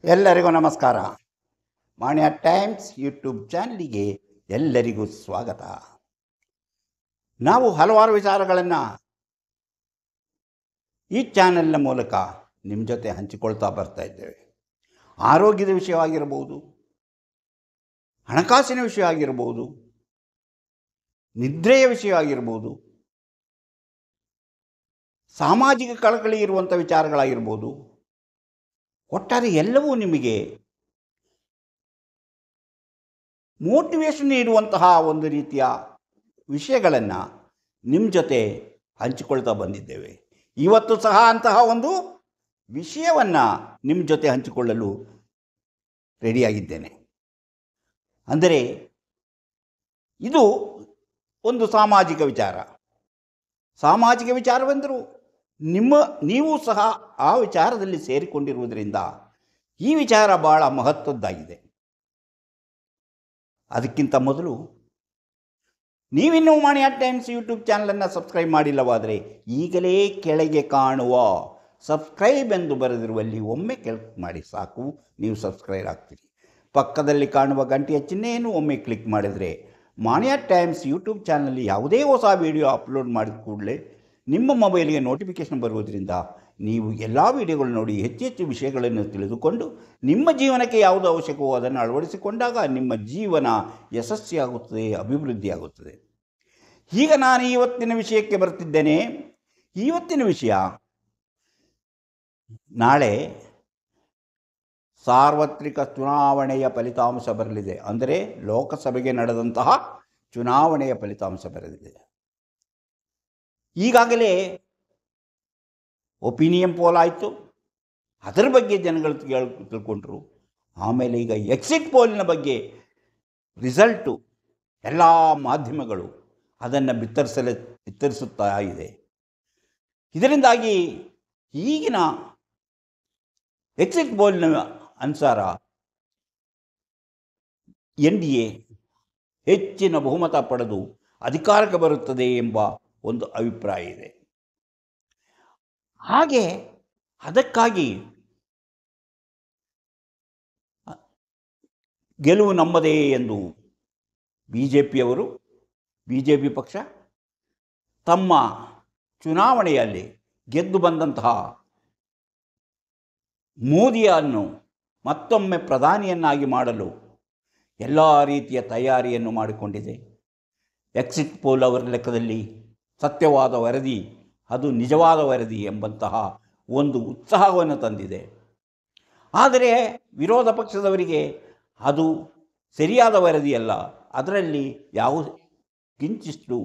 ಎಲ್ಲರಿಗೂ ನಮಸ್ಕಾರ. ಮಾಣಿಯ times YouTube ಚಾನಲಿಗೆ ಎಲ್ಲರಿಗೂ ಸ್ವಾಗತ. ನಾವು ಹಲವಾರು ವಿಚಾರಗಳನ್ನು ಈ ಚಾನೆಲ್ನ ಮೂಲಕ ನಿಮ್ಮ ಜೊತೆ ಹಂಚಿಕೊಳ್ತಾ ಬರ್ತಾ ಇದ್ದೇವೆ. ಆರೋಗ್ಯದ ವಿಷಯವಾಗಿರ್ಬೋದು, ಹಣಕಾಸಿನ ವಿಷಯ ಆಗಿರ್ಬೋದು, ನಿದ್ರೆಯ ವಿಷಯ ಆಗಿರ್ಬೋದು, ಸಾಮಾಜಿಕ ಕಳಕಳಿ ಇರುವಂಥ ವಿಚಾರಗಳಾಗಿರ್ಬೋದು, ಒಟ್ಟಾರೆ ಎಲ್ಲವೂ ನಿಮಗೆ ಮೋಟಿವೇಶನ್ ನೀಡುವಂತಹ ಒಂದು ರೀತಿಯ ವಿಷಯಗಳನ್ನು ನಿಮ್ಮ ಜೊತೆ ಹಂಚಿಕೊಳ್ತಾ ಬಂದಿದ್ದೇವೆ. ಇವತ್ತು ಸಹ ಅಂತಹ ಒಂದು ವಿಷಯವನ್ನು ನಿಮ್ಮ ಜೊತೆ ಹಂಚಿಕೊಳ್ಳಲು ರೆಡಿಯಾಗಿದ್ದೇನೆ. ಅಂದರೆ ಇದು ಒಂದು ಸಾಮಾಜಿಕ ವಿಚಾರ. ಸಾಮಾಜಿಕ ವಿಚಾರವೆಂದರೂ ನೀವು ಸಹ ಆ ವಿಚಾರದಲ್ಲಿ ಸೇರಿಕೊಂಡಿರುವುದರಿಂದ ಈ ವಿಚಾರ ಭಾಳ ಮಹತ್ವದ್ದಾಗಿದೆ. ಅದಕ್ಕಿಂತ ಮೊದಲು ನೀವಿನ್ನೂ ಮಾಣಿಯ ಟೈಮ್ಸ್ ಯೂಟ್ಯೂಬ್ ಚಾನಲನ್ನು ಸಬ್ಸ್ಕ್ರೈಬ್ ಮಾಡಿಲ್ಲವಾದರೆ ಈಗಲೇ ಕೆಳಗೆ ಕಾಣುವ ಸಬ್ಸ್ಕ್ರೈಬ್ ಎಂದು ಬರೆದಿರುವಲ್ಲಿ ಒಮ್ಮೆ ಕ್ಲಿಕ್ ಮಾಡಿ ಸಾಕು, ನೀವು ಸಬ್ಸ್ಕ್ರೈಬ್ ಆಗ್ತೀರಿ. ಪಕ್ಕದಲ್ಲಿ ಕಾಣುವ ಗಂಟೆಯ ಚಿಹ್ನೆಯನ್ನು ಒಮ್ಮೆ ಕ್ಲಿಕ್ ಮಾಡಿದರೆ ಮಾಣಿಯ ಟೈಮ್ಸ್ ಯೂಟ್ಯೂಬ್ ಚಾನಲಲ್ಲಿ ಯಾವುದೇ ಹೊಸ ವಿಡಿಯೋ ಅಪ್ಲೋಡ್ ಮಾಡಿದ ಕೂಡಲೇ ನಿಮ್ಮ ಮೊಬೈಲಿಗೆ ನೋಟಿಫಿಕೇಷನ್ ಬರುವುದರಿಂದ ನೀವು ಎಲ್ಲ ವಿಡಿಯೋಗಳು ನೋಡಿ ಹೆಚ್ಚು ವಿಷಯಗಳನ್ನು ತಿಳಿದುಕೊಂಡು ನಿಮ್ಮ ಜೀವನಕ್ಕೆ ಯಾವುದು ಅವಶ್ಯಕವೋ ಅದನ್ನು ಅಳವಡಿಸಿಕೊಂಡಾಗ ನಿಮ್ಮ ಜೀವನ ಯಶಸ್ವಿಯಾಗುತ್ತದೆ, ಅಭಿವೃದ್ಧಿಯಾಗುತ್ತದೆ. ಈಗ ನಾನು ಇವತ್ತಿನ ವಿಷಯಕ್ಕೆ ಬರ್ತಿದ್ದೇನೆ. ಇವತ್ತಿನ ವಿಷಯ, ನಾಳೆ ಸಾರ್ವತ್ರಿಕ ಚುನಾವಣೆಯ ಫಲಿತಾಂಶ ಬರಲಿದೆ. ಅಂದರೆ ಲೋಕಸಭೆಗೆ ನಡೆದಂತಹ ಚುನಾವಣೆಯ ಫಲಿತಾಂಶ ಬರಲಿದೆ. ಈಗಾಗಲೇ ಒಪಿನಿಯನ್ ಪೋಲ್ ಆಯಿತು, ಅದರ ಬಗ್ಗೆ ಜನಗಳು ತಿಳ್ಕೊಂಡ್ರು. ಆಮೇಲೆ ಈಗ ಎಕ್ಸಿಟ್ ಪೋಲಿನ ಬಗ್ಗೆ ರಿಸಲ್ಟು ಎಲ್ಲ ಮಾಧ್ಯಮಗಳು ಅದನ್ನು ಬಿತ್ತರಿಸುತ್ತಾ ಇದೆ. ಇದರಿಂದಾಗಿ ಈಗಿನ ಎಕ್ಸಿಟ್ ಪೋಲಿನ ಅನುಸಾರ NDA ಹೆಚ್ಚಿನ ಬಹುಮತ ಪಡೆದು ಅಧಿಕಾರಕ್ಕೆ ಬರುತ್ತದೆ ಎಂಬ ಒಂದು ಅಭಿಪ್ರಾಯ ಇದೆ. ಹಾಗೆ ಅದಕ್ಕಾಗಿ ಗೆಲುವು ನಮ್ಮದೇ ಎಂದು ಬಿಜೆಪಿ ಪಕ್ಷ ತಮ್ಮ ಚುನಾವಣೆಯಲ್ಲಿ ಗೆದ್ದು ಬಂದಂತಹ ಮೋದಿಯನ್ನು ಮತ್ತೊಮ್ಮೆ ಪ್ರಧಾನಿಯನ್ನಾಗಿ ಮಾಡಲು ಎಲ್ಲ ರೀತಿಯ ತಯಾರಿಯನ್ನು ಮಾಡಿಕೊಂಡಿದೆ. ಎಕ್ಸಿಟ್ ಪೋಲ್ ಅವರ ಲೆಕ್ಕದಲ್ಲಿ ಸತ್ಯವಾದ ವರದಿ, ಅದು ನಿಜವಾದ ವರದಿ ಎಂಬಂತಹ ಒಂದು ಉತ್ಸಾಹವನ್ನು ತಂದಿದೆ. ಆದರೆ ವಿರೋಧ ಪಕ್ಷದವರಿಗೆ ಅದು ಸರಿಯಾದ ವರದಿಯಲ್ಲ, ಅದರಲ್ಲಿ ಯಾವ ಕಿಂಚಿಷ್ಟು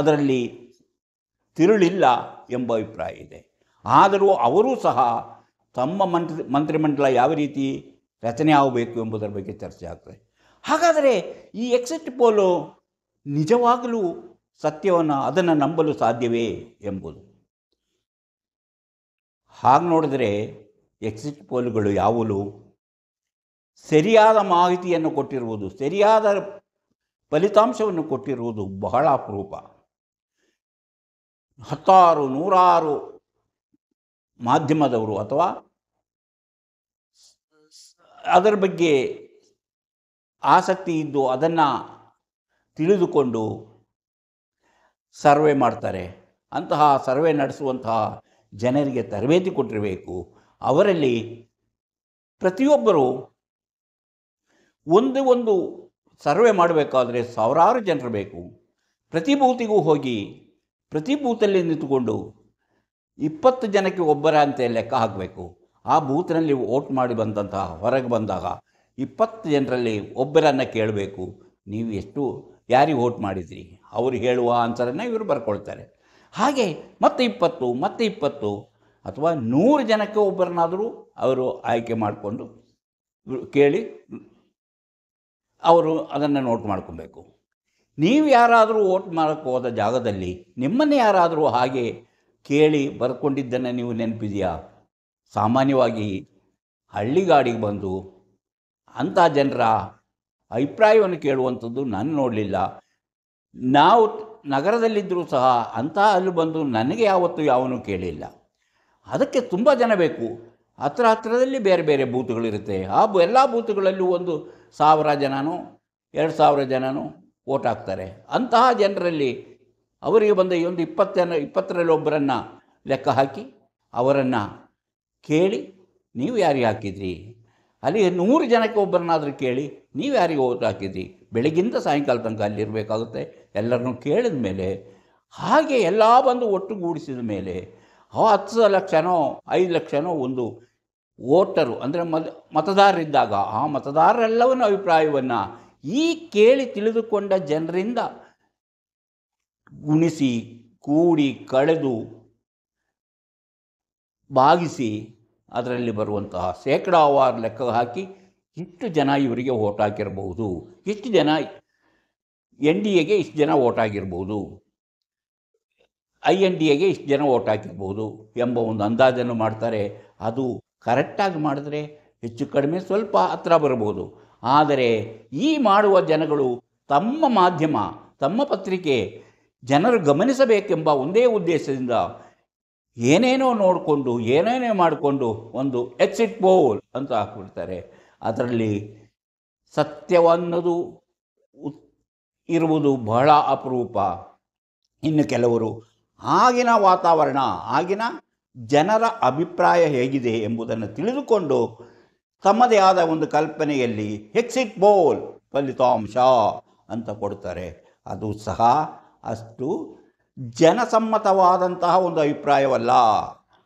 ಅದರಲ್ಲಿ ತಿರುಳಿಲ್ಲ ಎಂಬ ಅಭಿಪ್ರಾಯ ಇದೆ. ಆದರೂ ಅವರೂ ಸಹ ತಮ್ಮ ಮಂತ್ರಿಮಂಡಲ ಯಾವ ರೀತಿ ರಚನೆ ಆಗಬೇಕು ಎಂಬುದರ ಬಗ್ಗೆ ಚರ್ಚೆ ಆಗ್ತದೆ. ಹಾಗಾದರೆ ಈ ಎಕ್ಸಿಟ್ ಪೋಲು ನಿಜವಾಗಲೂ ಸತ್ಯವನ್ನು ಅದನ್ನು ನಂಬಲು ಸಾಧ್ಯವೇ ಎಂಬುದು. ಹಾಗೆ ನೋಡಿದರೆ ಎಕ್ಸಿಟ್ ಪೋಲುಗಳು ಯಾವುವು ಸರಿಯಾದ ಮಾಹಿತಿಯನ್ನು ಕೊಟ್ಟಿರುವುದು, ಸರಿಯಾದ ಫಲಿತಾಂಶವನ್ನು ಕೊಟ್ಟಿರುವುದು ಬಹಳ ಅಪರೂಪ. ನೂರಾರು ಮಾಧ್ಯಮದವರು ಅಥವಾ ಅದರ ಬಗ್ಗೆ ಆಸಕ್ತಿ ಇದ್ದು ಅದನ್ನು ತಿಳಿದುಕೊಂಡು ಸರ್ವೆ ಮಾಡ್ತಾರೆ. ಅಂತಹ ಸರ್ವೆ ನಡೆಸುವಂತಹ ಜನರಿಗೆ ತರಬೇತಿ ಕೊಟ್ಟಿರಬೇಕು. ಅವರಲ್ಲಿ ಪ್ರತಿಯೊಬ್ಬರು ಒಂದು ಸರ್ವೆ ಮಾಡಬೇಕಾದ್ರೆ ಸಾವಿರಾರು ಜನರು ಬೇಕು. ಪ್ರತಿ ಬೂತಿಗೂ ಹೋಗಿ ಪ್ರತಿ ಬೂತಲ್ಲಿ ನಿಂತುಕೊಂಡು 20 ಜನಕ್ಕೆ ಒಬ್ಬರ ಅಂತ ಲೆಕ್ಕ ಹಾಕಬೇಕು. ಆ ಬೂತ್ನಲ್ಲಿ ವೋಟ್ ಮಾಡಿ ಬಂದಂತಹ ಹೊರಗೆ ಬಂದಾಗ 20 ಜನರಲ್ಲಿ ಒಬ್ಬರನ್ನು ಕೇಳಬೇಕು, ನೀವು ಯಾರಿಗೆ ವೋಟ್ ಮಾಡಿದ್ರಿ, ಅವರು ಹೇಳುವ ಆನ್ಸರನ್ನು ಇವರು ಬರ್ಕೊಳ್ತಾರೆ. ಹಾಗೆ ಮತ್ತೆ 20 ಅಥವಾ 100 ಜನಕ್ಕೆ ಒಬ್ಬರನ್ನಾದರೂ ಅವರು ಆಯ್ಕೆ ಮಾಡಿಕೊಂಡು ಕೇಳಿ ಅವರು ಅದನ್ನು ನೋಟ್ ಮಾಡ್ಕೊಬೇಕು. ನೀವು ಯಾರಾದರೂ ವೋಟ್ ಮಾಡೋಕ್ಕೆ ಹೋದ ಜಾಗದಲ್ಲಿ ನಿಮ್ಮನ್ನೇ ಯಾರಾದರೂ ಹಾಗೆ ಕೇಳಿ ಬರ್ಕೊಂಡಿದ್ದನ್ನು ನೀವು ನೆನಪಿದೆಯಾ? ಸಾಮಾನ್ಯವಾಗಿ ಹಳ್ಳಿಗಾಡಿಗೆ ಬಂದು ಅಂಥ ಜನರ ಅಭಿಪ್ರಾಯವನ್ನು ಕೇಳುವಂಥದ್ದು ನಾನು ನೋಡಲಿಲ್ಲ. ನಾವು ನಗರದಲ್ಲಿದ್ದರೂ ಸಹ ಅಂಥ ಅಲ್ಲಿ ಬಂದು ನನಗೆ ಯಾವತ್ತೂ ಯಾವನೂ ಕೇಳಿಲ್ಲ. ಅದಕ್ಕೆ ತುಂಬ ಜನ ಬೇಕು. ಹತ್ತಿರದಲ್ಲಿ ಬೇರೆ ಬೇರೆ ಬೂತ್ಗಳಿರುತ್ತೆ. ಆ ಎಲ್ಲ ಬೂತ್ಗಳಲ್ಲೂ 1,000 ಜನನೋ 2,000 ಜನನೋ ವೋಟ್ ಹಾಕ್ತಾರೆ. ಅಂತಹ ಜನರಲ್ಲಿ ಅವರಿಗೆ ಬಂದ ಈ 20ರಲ್ಲಿ ಒಬ್ಬರನ್ನು ಲೆಕ್ಕ ಹಾಕಿ ಅವರನ್ನು ಕೇಳಿ, ನೀವು ಯಾರಿಗೆ ಹಾಕಿದ್ರಿ? ಅಲ್ಲಿ 100 ಜನಕ್ಕೆ ಒಬ್ಬರನ್ನಾದರೂ ಕೇಳಿ, ನೀವು ಯಾರಿಗೆ ವೋಟ್ ಹಾಕಿದ್ರಿ? ಬೆಳಗಿಂದ ಸಾಯಂಕಾಲ ತನಕ ಅಲ್ಲಿರಬೇಕಾಗುತ್ತೆ. ಎಲ್ಲರನ್ನೂ ಕೇಳಿದ ಮೇಲೆ, ಹಾಗೆ ಎಲ್ಲ ಬಂದು ಒಟ್ಟುಗೂಡಿಸಿದ ಮೇಲೆ 10 ಲಕ್ಷನೋ 5 ಲಕ್ಷನೋ ಒಂದು ವೋಟರು ಅಂದರೆ ಮತದಾರರಿದ್ದಾಗ ಆ ಮತದಾರರೆಲ್ಲವನ್ನ ಅಭಿಪ್ರಾಯವನ್ನು ಈ ಕೇಳಿ ತಿಳಿದುಕೊಂಡ ಜನರಿಂದ ಗುಣಿಸಿ ಕೂಡಿ ಕಳೆದು ಭಾಗಿಸಿ ಅದರಲ್ಲಿ ಬರುವಂತಹ ಶೇಕಡಾವಾರು ಲೆಕ್ಕ ಹಾಕಿ ಇಷ್ಟು ಜನ ಇವರಿಗೆ ವೋಟ್ ಹಾಕಿರ್ಬೋದು, ಇಷ್ಟು ಜನ NDAಗೆ ಇಷ್ಟು ಜನ ವೋಟ್ ಆಗಿರ್ಬೋದು, INDAಗೆ ಇಷ್ಟು ಜನ ವೋಟ್ ಹಾಕಿರ್ಬೋದು ಎಂಬ ಒಂದು ಅಂದಾಜನ್ನು ಮಾಡ್ತಾರೆ. ಅದು ಕರೆಕ್ಟಾಗಿ ಮಾಡಿದ್ರೆ ಹೆಚ್ಚು ಕಡಿಮೆ ಸ್ವಲ್ಪ ಹತ್ರ ಬರ್ಬೋದು. ಆದರೆ ಈ ಮಾಡುವ ಜನಗಳು ತಮ್ಮ ಮಾಧ್ಯಮ, ತಮ್ಮ ಪತ್ರಿಕೆ ಜನರು ಗಮನಿಸಬೇಕೆಂಬ ಒಂದೇ ಉದ್ದೇಶದಿಂದ ಏನೇನೋ ನೋಡಿಕೊಂಡು ಏನೇನೋ ಮಾಡಿಕೊಂಡು ಒಂದು ಎಕ್ಸಿಟ್ ಪೋಲ್ ಅಂತ ಹಾಕ್ಬಿಡ್ತಾರೆ. ಅದರಲ್ಲಿ ಸತ್ಯವನ್ನೋದು ಇರುವುದು ಬಹಳ ಅಪರೂಪ. ಇನ್ನು ಕೆಲವರು ಆಗಿನ ವಾತಾವರಣ, ಆಗಿನ ಜನರ ಅಭಿಪ್ರಾಯ ಹೇಗಿದೆ ಎಂಬುದನ್ನು ತಿಳಿದುಕೊಂಡು ತಮ್ಮದೇ ಆದ ಒಂದು ಕಲ್ಪನೆಯಲ್ಲಿ ಎಕ್ಸಿಟ್ ಪೋಲ್ ಫಲಿತಾಂಶ ಅಂತ ಕೊಡ್ತಾರೆ. ಅದು ಸಹ ಅಷ್ಟು ಜನಸಮ್ಮತವಾದಂತಹ ಒಂದು ಅಭಿಪ್ರಾಯವಲ್ಲ.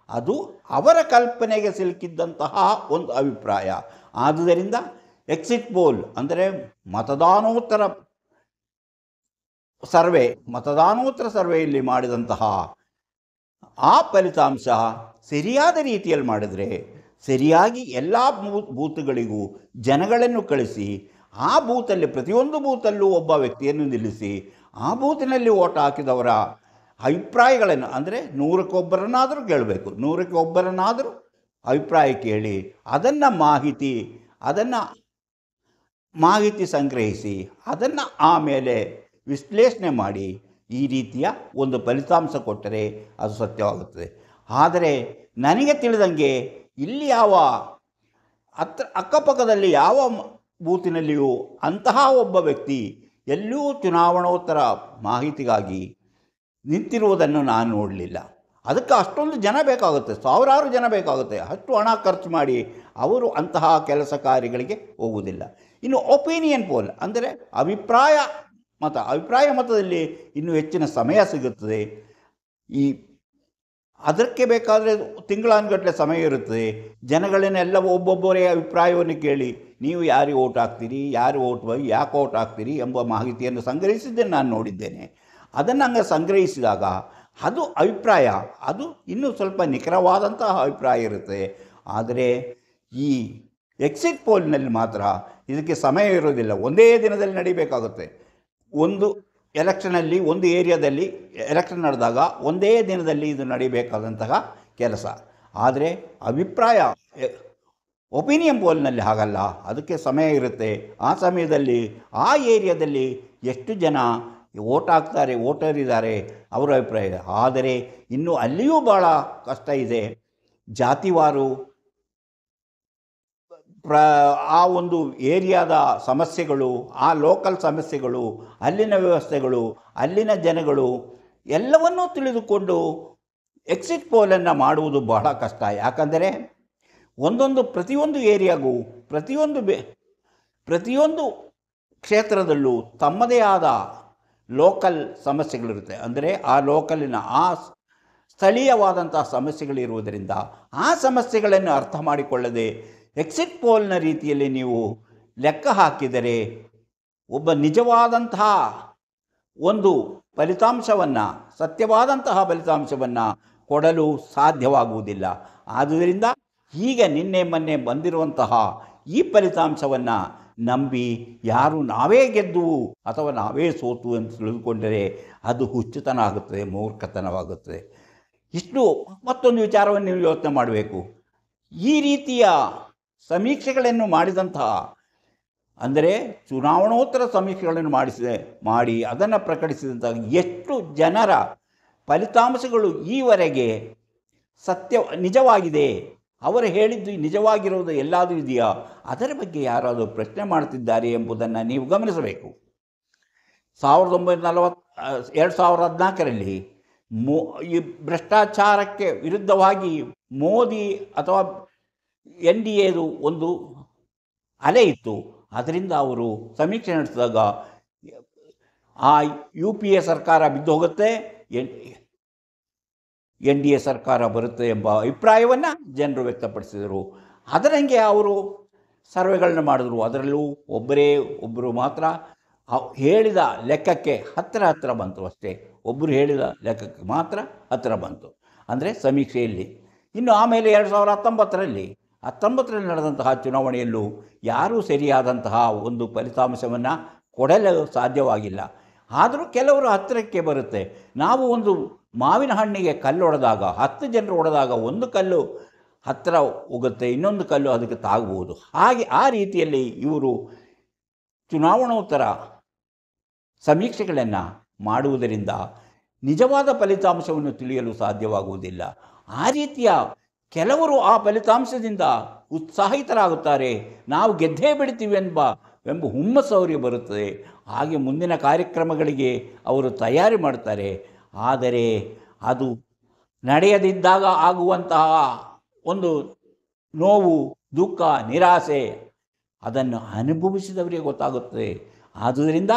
ಅದು ಅವರ ಕಲ್ಪನೆಗೆ ಸಿಲುಕಿದ್ದಂತಹ ಒಂದು ಅಭಿಪ್ರಾಯ. ಆದುದರಿಂದ ಎಕ್ಸಿಟ್ ಪೋಲ್ ಅಂದರೆ ಮತದಾನೋತ್ತರ ಸರ್ವೆಯಲ್ಲಿ ಮಾಡಿದಂತಹ ಆ ಫಲಿತಾಂಶ ಸರಿಯಾದ ರೀತಿಯಲ್ಲಿ ಮಾಡಿದರೆ, ಸರಿಯಾಗಿ ಎಲ್ಲ ಬೂತ್ಗಳಿಗೂ ಜನಗಳನ್ನು ಕಳಿಸಿ ಆ ಬೂತಲ್ಲಿ ಪ್ರತಿಯೊಂದು ಬೂತಲ್ಲೂ ಒಬ್ಬ ವ್ಯಕ್ತಿಯನ್ನು ನಿಲ್ಲಿಸಿ ಆ ಬೂತಿನಲ್ಲಿ ಓಟ್ ಹಾಕಿದವರ ಅಭಿಪ್ರಾಯಗಳನ್ನು ಅಂದರೆ 100ಕ್ಕೆ ಒಬ್ಬರನ್ನಾದರೂ ಕೇಳಬೇಕು, 100ಕ್ಕೆ ಒಬ್ಬರನ್ನಾದರೂ ಅಭಿಪ್ರಾಯ ಕೇಳಿ ಅದನ್ನು ಮಾಹಿತಿ ಸಂಗ್ರಹಿಸಿ ಅದನ್ನು ಆಮೇಲೆ ವಿಶ್ಲೇಷಣೆ ಮಾಡಿ ಈ ರೀತಿಯ ಒಂದು ಫಲಿತಾಂಶ ಕೊಟ್ಟರೆ ಅದು ಸತ್ಯವಾಗುತ್ತದೆ. ಆದರೆ ನನಗೆ ತಿಳಿದಂಗೆ ಇಲ್ಲಿ ಅಕ್ಕಪಕ್ಕದಲ್ಲಿ ಯಾವ ಬೂತಿನಲ್ಲಿಯೂ ಅಂತಹ ಒಬ್ಬ ವ್ಯಕ್ತಿ ಎಲ್ಲೂ ಚುನಾವಣೋತ್ತರ ಮಾಹಿತಿಗಾಗಿ ನಿಂತಿರುವುದನ್ನು ನಾನು ನೋಡಲಿಲ್ಲ. ಅದಕ್ಕೆ ಅಷ್ಟೊಂದು ಜನ ಬೇಕಾಗುತ್ತೆ, ಸಾವಿರಾರು ಜನ ಬೇಕಾಗುತ್ತೆ. ಅಷ್ಟು ಹಣ ಖರ್ಚು ಮಾಡಿ ಅವರು ಅಂತಹ ಕೆಲಸ ಕಾರ್ಯಗಳಿಗೆ ಹೋಗುವುದಿಲ್ಲ. ಇನ್ನು ಒಪಿನಿಯನ್ ಪೋಲ್ ಅಂದರೆ ಅಭಿಪ್ರಾಯ ಮತದಲ್ಲಿ ಇನ್ನೂ ಹೆಚ್ಚಿನ ಸಮಯ ಸಿಗುತ್ತದೆ. ಅದಕ್ಕೆ ಬೇಕಾದರೆ ತಿಂಗಳಾನುಗಟ್ಟಲೆ ಸಮಯ ಇರುತ್ತದೆ. ಜನಗಳನ್ನೆಲ್ಲ ಒಬ್ಬೊಬ್ಬರೇ ಅಭಿಪ್ರಾಯವನ್ನು ಕೇಳಿ ನೀವು ಯಾರಿಗೆ ಓಟ್ ಹಾಕ್ತೀರಿ, ಯಾರು ಯಾಕೆ ಓಟ್ ಹಾಕ್ತೀರಿ ಎಂಬ ಮಾಹಿತಿಯನ್ನು ಸಂಗ್ರಹಿಸಿದ್ದನ್ನು ನಾನು ನೋಡಿದ್ದೇನೆ. ಅದನ್ನು ಹಂಗೆ ಸಂಗ್ರಹಿಸಿದಾಗ ಅದು ಅಭಿಪ್ರಾಯ, ಅದು ಇನ್ನೂ ಸ್ವಲ್ಪ ನಿಖರವಾದಂತಹ ಅಭಿಪ್ರಾಯ ಇರುತ್ತೆ. ಆದರೆ ಈ ಎಕ್ಸಿಟ್ ಪೋಲ್ನಲ್ಲಿ ಮಾತ್ರ ಇದಕ್ಕೆ ಸಮಯ ಇರೋದಿಲ್ಲ. ಒಂದೇ ದಿನದಲ್ಲಿ ನಡಿಬೇಕಾಗುತ್ತೆ. ಒಂದು ಎಲೆಕ್ಷನಲ್ಲಿ ಒಂದು ಏರಿಯಾದಲ್ಲಿ ಎಲೆಕ್ಷನ್ ನಡೆದಾಗ ಒಂದೇ ದಿನದಲ್ಲಿ ಇದು ನಡಿಬೇಕಾದಂತಹ ಕೆಲಸ. ಆದರೆ ಒಪಿನಿಯನ್ ಪೋಲ್ನಲ್ಲಿ ಹಾಗಲ್ಲ, ಅದಕ್ಕೆ ಸಮಯ ಇರುತ್ತೆ. ಆ ಸಮಯದಲ್ಲಿ ಆ ಏರಿಯಾದಲ್ಲಿ ಎಷ್ಟು ಜನ ವೋಟರ್ ಇದ್ದಾರೆ ಅವರ ಅಭಿಪ್ರಾಯ. ಆದರೆ ಇನ್ನು ಅಲ್ಲಿಯೂ ಭಾಳ ಕಷ್ಟ ಇದೆ. ಜಾತಿವಾರು ಆ ಒಂದು ಏರಿಯಾದ ಸಮಸ್ಯೆಗಳು, ಆ ಲೋಕಲ್ ಸಮಸ್ಯೆಗಳು, ಅಲ್ಲಿನ ವ್ಯವಸ್ಥೆಗಳು, ಅಲ್ಲಿನ ಜನಗಳು ಎಲ್ಲವನ್ನೂ ತಿಳಿದುಕೊಂಡು ಎಕ್ಸಿಟ್ ಪೋಲನ್ನು ಮಾಡುವುದು ಬಹಳ ಕಷ್ಟ. ಯಾಕಂದರೆ ಪ್ರತಿಯೊಂದು ಏರಿಯಾಗೂ ಪ್ರತಿಯೊಂದು ಕ್ಷೇತ್ರದಲ್ಲೂ ತಮ್ಮದೇ ಆದ ಲೋಕಲ್ ಸಮಸ್ಯೆಗಳಿರುತ್ತೆ. ಅಂದರೆ ಆ ಲೋಕಲಿನ ಆ ಸ್ಥಳೀಯವಾದಂಥ ಸಮಸ್ಯೆಗಳಿರುವುದರಿಂದ ಆ ಸಮಸ್ಯೆಗಳನ್ನು ಅರ್ಥ ಮಾಡಿಕೊಳ್ಳದೆ ಎಕ್ಸಿಟ್ ಪೋಲ್ನ ರೀತಿಯಲ್ಲಿ ನೀವು ಲೆಕ್ಕ ಹಾಕಿದರೆ ಒಬ್ಬ ನಿಜವಾದಂತಹ ಒಂದು ಫಲಿತಾಂಶವನ್ನು, ಸತ್ಯವಾದಂತಹ ಫಲಿತಾಂಶವನ್ನು ಕೊಡಲು ಸಾಧ್ಯವಾಗುವುದಿಲ್ಲ. ಆದುದರಿಂದ ಈಗ ನಿನ್ನೆ ಮೊನ್ನೆ ಬಂದಿರುವಂತಹ ಈ ಫಲಿತಾಂಶವನ್ನು ನಂಬಿ ಯಾರು ನಾವೇ ಗೆದ್ದುವು ಅಥವಾ ನಾವೇ ಸೋತು ಅಂತ ತಿಳಿದುಕೊಂಡರೆ ಅದು ಹುಚ್ಚುತನ ಆಗುತ್ತದೆ, ಮೂರ್ಖತನವಾಗುತ್ತದೆ. ಇಷ್ಟು ಮತ್ತೊಂದು ವಿಚಾರವನ್ನು ನೀವು ಯೋಚನೆ ಮಾಡಬೇಕು. ಈ ರೀತಿಯ ಸಮೀಕ್ಷೆಗಳನ್ನು ಮಾಡಿದಂತಹ, ಅಂದರೆ ಚುನಾವಣೋತ್ತರ ಸಮೀಕ್ಷೆಗಳನ್ನು ಮಾಡಿ ಅದನ್ನು ಪ್ರಕಟಿಸಿದಂತಹ ಎಷ್ಟು ಜನರ ಫಲಿತಾಂಶಗಳು ಈವರೆಗೆ ನಿಜವಾಗಿದೆ ಅವರು ಹೇಳಿದ್ದು ನಿಜವಾಗಿರೋದು ಎಲ್ಲಾದರೂ ಇದೆಯಾ, ಅದರ ಬಗ್ಗೆ ಯಾರಾದರೂ ಪ್ರಶ್ನೆ ಮಾಡ್ತಿದ್ದಾರೆ ಎಂಬುದನ್ನು ನೀವು ಗಮನಿಸಬೇಕು. 2014ರಲ್ಲಿ ಈ ಭ್ರಷ್ಟಾಚಾರಕ್ಕೆ ವಿರುದ್ಧವಾಗಿ ಮೋದಿ ಅಥವಾ NDAದು ಒಂದು ಅಲೆ ಇತ್ತು. ಅದರಿಂದ ಅವರು ಸಮೀಕ್ಷೆ ನಡೆಸಿದಾಗ ಆ UPA ಸರ್ಕಾರ ಬಿದ್ದು ಹೋಗುತ್ತೆ, NDA ಸರ್ಕಾರ ಬರುತ್ತೆ ಎಂಬ ಅಭಿಪ್ರಾಯವನ್ನು ಜನರು ವ್ಯಕ್ತಪಡಿಸಿದರು. ಅದರಂಗೆ ಅವರು ಸರ್ವೆಗಳನ್ನ ಮಾಡಿದ್ರು. ಅದರಲ್ಲೂ ಒಬ್ಬರು ಮಾತ್ರ ಹೇಳಿದ ಲೆಕ್ಕಕ್ಕೆ ಹತ್ತಿರ ಬಂತು ಅಷ್ಟೇ. ಒಬ್ಬರು ಹೇಳಿದ ಲೆಕ್ಕಕ್ಕೆ ಮಾತ್ರ ಹತ್ತಿರ ಬಂತು, ಅಂದರೆ ಸಮೀಕ್ಷೆಯಲ್ಲಿ. ಇನ್ನು ಆಮೇಲೆ 2019ರಲ್ಲಿ ನಡೆದಂತಹ ಚುನಾವಣೆಯಲ್ಲೂ ಯಾರೂ ಸರಿಯಾದಂತಹ ಒಂದು ಫಲಿತಾಂಶವನ್ನು ಕೊಡಲು ಸಾಧ್ಯವಾಗಿಲ್ಲ. ಆದರೂ ಕೆಲವರು ಹತ್ತಿರಕ್ಕೆ ಬರುತ್ತೆ. ನಾವು ಒಂದು ಮಾವಿನ ಹಣ್ಣಿಗೆ ಕಲ್ಲು ಹೊಡೆದಾಗ 10 ಜನರು ಹೊಡೆದಾಗ ಒಂದು ಕಲ್ಲು ಹತ್ತಿರ ಹೋಗುತ್ತೆ, ಇನ್ನೊಂದು ಕಲ್ಲು ಅದಕ್ಕೆ ತಾಗಬಹುದು. ಹಾಗೆ ಆ ರೀತಿಯಲ್ಲಿ ಇವರು ಚುನಾವಣೋತ್ತರ ಸಮೀಕ್ಷೆಗಳನ್ನು ಮಾಡುವುದರಿಂದ ನಿಜವಾದ ಫಲಿತಾಂಶವನ್ನು ತಿಳಿಯಲು ಸಾಧ್ಯವಾಗುವುದಿಲ್ಲ. ಆ ರೀತಿಯ ಕೆಲವರು ಆ ಫಲಿತಾಂಶದಿಂದ ಉತ್ಸಾಹಿತರಾಗುತ್ತಾರೆ. ನಾವು ಗೆದ್ದೇ ಬಿಡ್ತೀವಿ ಎಂಬ ಹುಮ್ಮಸ್ಸು ಅವರಿಗೆ ಬರುತ್ತದೆ. ಹಾಗೆ ಮುಂದಿನ ಕಾರ್ಯಕ್ರಮಗಳಿಗೆ ಅವರು ತಯಾರಿ ಮಾಡ್ತಾರೆ. ಆದರೆ ಅದು ನಡೆಯದಿದ್ದಾಗ ಆಗುವಂತಹ ಒಂದು ನೋವು, ದುಃಖ, ನಿರಾಸೆ ಅದನ್ನು ಅನುಭವಿಸಿದವರಿಗೆ ಗೊತ್ತಾಗುತ್ತದೆ. ಆದುದರಿಂದ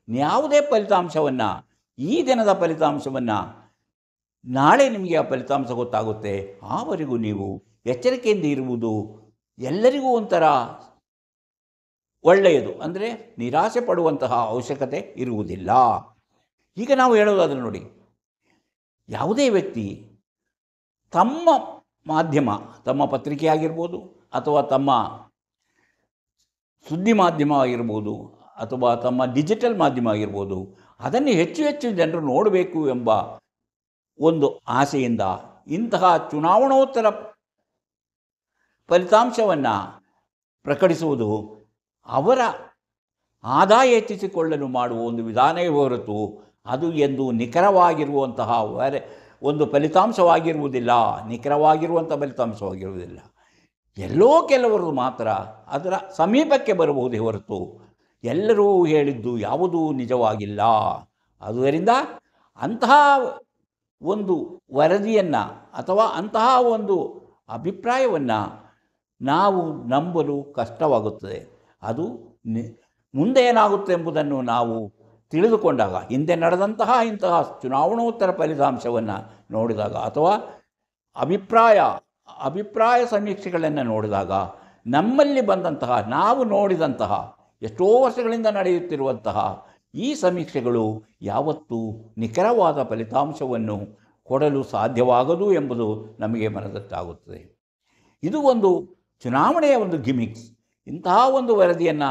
ಯಾವುದೇ ಫಲಿತಾಂಶವನ್ನು, ಈ ದಿನದ ಫಲಿತಾಂಶವನ್ನು ನಾಳೆ ನಿಮಗೆ ಆ ಫಲಿತಾಂಶ ಗೊತ್ತಾಗುತ್ತೆ. ಆವರೆಗೂ ನೀವು ಎಚ್ಚರಿಕೆಯಿಂದ ಇರುವುದು ಎಲ್ಲರಿಗೂ ಒಂಥರ ಒಳ್ಳೆಯದು. ಅಂದರೆ ನಿರಾಸೆ ಪಡುವಂತಹ ಅವಶ್ಯಕತೆ ಇರುವುದಿಲ್ಲ. ಈಗ ನಾವು ಹೇಳೋದಾದರೆ ನೋಡಿ, ಯಾವುದೇ ವ್ಯಕ್ತಿ ತಮ್ಮ ಮಾಧ್ಯಮ, ತಮ್ಮ ಪತ್ರಿಕೆ ಆಗಿರ್ಬೋದು ಅಥವಾ ತಮ್ಮ ಸುದ್ದಿ ಮಾಧ್ಯಮ ಆಗಿರ್ಬೋದು ಅಥವಾ ತಮ್ಮ ಡಿಜಿಟಲ್ ಮಾಧ್ಯಮ ಆಗಿರ್ಬೋದು, ಅದನ್ನು ಹೆಚ್ಚು ಜನರು ನೋಡಬೇಕು ಎಂಬ ಒಂದು ಆಸೆಯಿಂದ ಇಂತಹ ಚುನಾವಣೋತ್ತರ ಫಲಿತಾಂಶವನ್ನು ಪ್ರಕಟಿಸುವುದು ಅವರ ಆದಾಯ ಹೆಚ್ಚಿಸಿಕೊಳ್ಳಲು ಮಾಡುವ ಒಂದು ವಿಧಾನವೇ ಹೊರತು ಅದು ಎಂದು ನಿಖರವಾಗಿರುವಂತಹ ಒಂದು ಫಲಿತಾಂಶವಾಗಿರುವುದಿಲ್ಲ, ನಿಖರವಾಗಿರುವಂಥ ಫಲಿತಾಂಶವಾಗಿರುವುದಿಲ್ಲ. ಎಲ್ಲೋ ಕೆಲವರು ಮಾತ್ರ ಅದರ ಸಮೀಪಕ್ಕೆ ಬರಬಹುದೇ ಹೊರತು ಎಲ್ಲರೂ ಹೇಳಿದ್ದು ಯಾವುದೂ ನಿಜವಾಗಿಲ್ಲ. ಆದುದರಿಂದ ಅಂತಹ ಒಂದು ವರದಿಯನ್ನು ಅಥವಾ ಅಂತಹ ಒಂದು ಅಭಿಪ್ರಾಯವನ್ನು ನಾವು ನಂಬಲು ಕಷ್ಟವಾಗುತ್ತದೆ. ಅದು ಮುಂದೆ ಏನಾಗುತ್ತೆ ಎಂಬುದನ್ನು ನಾವು ತಿಳಿದುಕೊಂಡಾಗ, ಹಿಂದೆ ನಡೆದಂತಹ ಇಂತಹ ಚುನಾವಣೋತ್ತರ ಫಲಿತಾಂಶವನ್ನು ನೋಡಿದಾಗ ಅಥವಾ ಅಭಿಪ್ರಾಯ ಸಮೀಕ್ಷೆಗಳನ್ನು ನೋಡಿದಾಗ ನಮ್ಮಲ್ಲಿ ಬಂದಂತಹ, ನಾವು ನೋಡಿದಂತಹ ಎಷ್ಟೋ ವರ್ಷಗಳಿಂದ ನಡೆಯುತ್ತಿರುವಂತಹ ಈ ಸಮೀಕ್ಷೆಗಳು ಯಾವತ್ತೂ ನಿಖರವಾದ ಫಲಿತಾಂಶವನ್ನು ಕೊಡಲು ಸಾಧ್ಯವಾಗದು ಎಂಬುದು ನಮಗೆ ಮನದಟ್ಟಾಗುತ್ತದೆ. ಇದು ಒಂದು ಚುನಾವಣೆಯ ಒಂದು ಗಿಮಿಕ್ಸ್. ಇಂತಹ ಒಂದು ವರದಿಯನ್ನು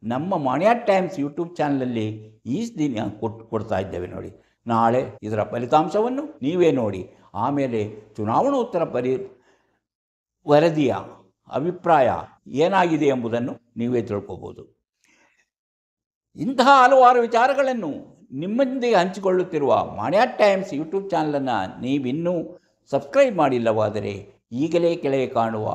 ನಮ್ಮ ಮಾಣಿಯಾ ಟೈಮ್ಸ್ ಯೂಟ್ಯೂಬ್ ಚಾನಲಲ್ಲಿ ಈ ದಿನ ಕೊಡ್ತಾ ಇದ್ದೇವೆ ನೋಡಿ. ನಾಳೆ ಇದರ ಫಲಿತಾಂಶವನ್ನು ನೀವೇ ನೋಡಿ. ಆಮೇಲೆ ಚುನಾವಣೋತ್ತರ ವರದಿಯ ಅಭಿಪ್ರಾಯ ಏನಾಗಿದೆ ಎಂಬುದನ್ನು ನೀವೇ ತಿಳ್ಕೋಬೋದು. ಇಂತಹ ಹಲವಾರು ವಿಚಾರಗಳನ್ನು ನಿಮ್ಮೊಂದಿಗೆ ಹಂಚಿಕೊಳ್ಳುತ್ತಿರುವ ಮಾಣಿಯಾ ಟೈಮ್ಸ್ ಯೂಟ್ಯೂಬ್ ಚಾನಲನ್ನು ನೀವಿನ್ನೂ ಸಬ್ಸ್ಕ್ರೈಬ್ ಮಾಡಿಲ್ಲವಾದರೆ ಈಗಲೇ ಕೆಳಗೆ ಕಾಣುವ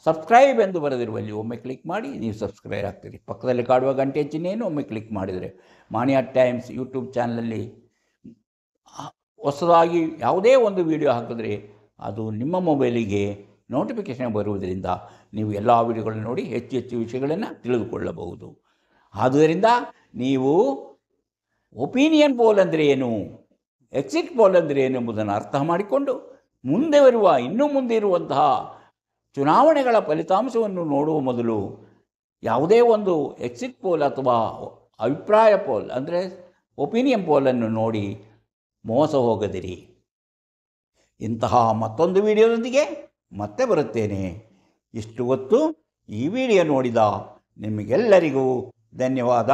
ಸಬ್ಸ್ಕ್ರೈಬ್ ಎಂದು ಬರೆದಿರುವಲ್ಲಿ ಒಮ್ಮೆ ಕ್ಲಿಕ್ ಮಾಡಿ ನೀವು ಸಬ್ಸ್ಕ್ರೈಬ್ ಆಗ್ತೀರಿ. ಪಕ್ಕದಲ್ಲಿ ಕಾಣುವ ಗಂಟೆ ಚಿಹ್ನೆಯನ್ನು ಒಮ್ಮೆ ಕ್ಲಿಕ್ ಮಾಡಿದರೆ ಮಾಣಿಯಾ ಟೈಮ್ಸ್ ಯೂಟ್ಯೂಬ್ ಚಾನಲಲ್ಲಿ ಹೊಸದಾಗಿ ಯಾವುದೇ ಒಂದು ವಿಡಿಯೋ ಹಾಕಿದ್ರೆ ಅದು ನಿಮ್ಮ ಮೊಬೈಲಿಗೆ ನೋಟಿಫಿಕೇಷನ್ ಬರುವುದರಿಂದ ನೀವು ಎಲ್ಲ ವಿಡಿಯೋಗಳನ್ನು ನೋಡಿ ಹೆಚ್ಚು ವಿಷಯಗಳನ್ನು ತಿಳಿದುಕೊಳ್ಳಬಹುದು. ಆದುದರಿಂದ ನೀವು ಒಪಿನಿಯನ್ ಪೋಲ್ ಅಂದರೆ ಏನು, ಎಕ್ಸಿಟ್ ಪೋಲ್ ಅಂದರೆ ಏನು ಎಂಬುದನ್ನು ಅರ್ಥ ಮಾಡಿಕೊಂಡು ಇನ್ನೂ ಮುಂದೆ ಇರುವಂತಹ ಚುನಾವಣೆಗಳ ಫಲಿತಾಂಶವನ್ನು ನೋಡುವ ಮೊದಲು ಯಾವುದೇ ಒಂದು ಎಕ್ಸಿಟ್ ಪೋಲ್ ಅಥವಾ ಅಭಿಪ್ರಾಯ ಪೋಲ್ ಅಂದರೆ ಒಪಿನಿಯನ್ ಪೋಲನ್ನು ನೋಡಿ ಮೋಸ ಹೋಗದಿರಿ. ಇಂತಹ ಮತ್ತೊಂದು ವಿಡಿಯೋದೊಂದಿಗೆ ಮತ್ತೆ ಬರುತ್ತೇನೆ. ಇಷ್ಟು ಹೊತ್ತು ಈ ವಿಡಿಯೋ ನೋಡಿದ ನಿಮಗೆಲ್ಲರಿಗೂ ಧನ್ಯವಾದ.